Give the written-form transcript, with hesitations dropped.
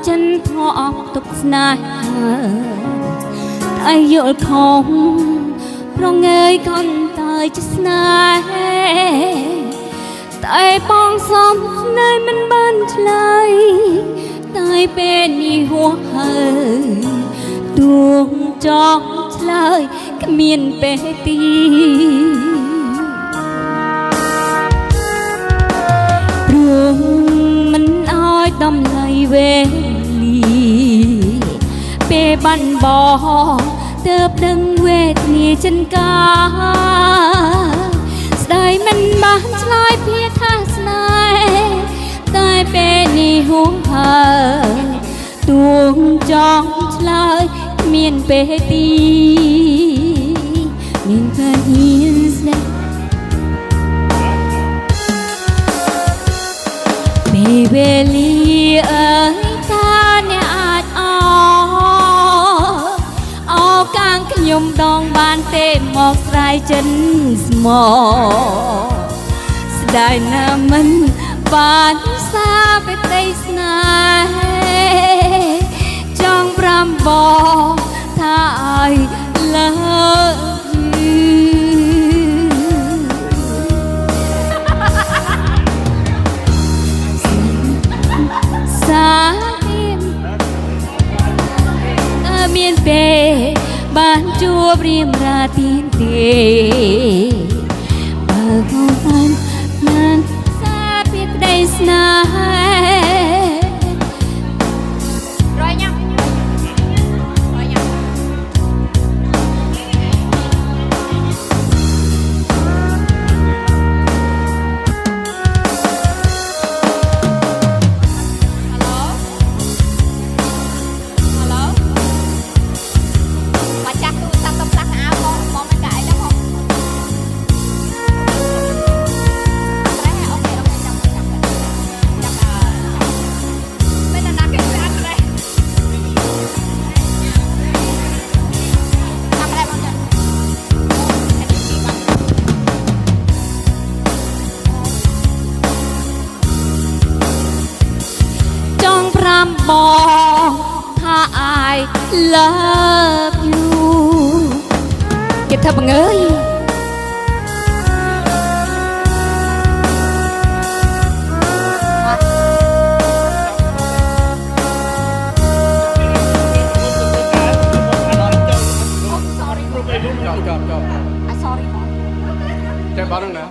ចិនថអបទុកស្នេហាតែយល់ខំប្រងើយកូនតើជាស្នេហាតែបងសំនៅមិនបានឆ្លើយតែពេលនេះហួសហើយទួងចង់ឆ្លើយគ្មានពេលទីព្រោះមិនអោយតម្លៃវេលាពេលបានបងទើបដឹងវេទនាចិនកាស្ដាយមិនបានឆ្លើយភាថាស្នេហ៍តែពេលនេះហួសហើយទួងចង់ឆ្លើយគ្មានពេលទីមានតែហ៊ានស្ដាប់ពេលវេលាអើយតាអ្នកអាចអកាងខ្ញុំដងបានទេមកស្រ័យចិនស្មោស្ដាយណាស់មិនបានសាបតីស្នេហ៍ចង់ប្រាំបងថាឲ្យលើកសាមានពេលបានជួបរៀមរាទីនទេបើបងបានសារពីក្តីស្នេហ៍រយញ៉ាំបងថា I love you គេថាបងអើយចាំបាត់ហ្នឹងណា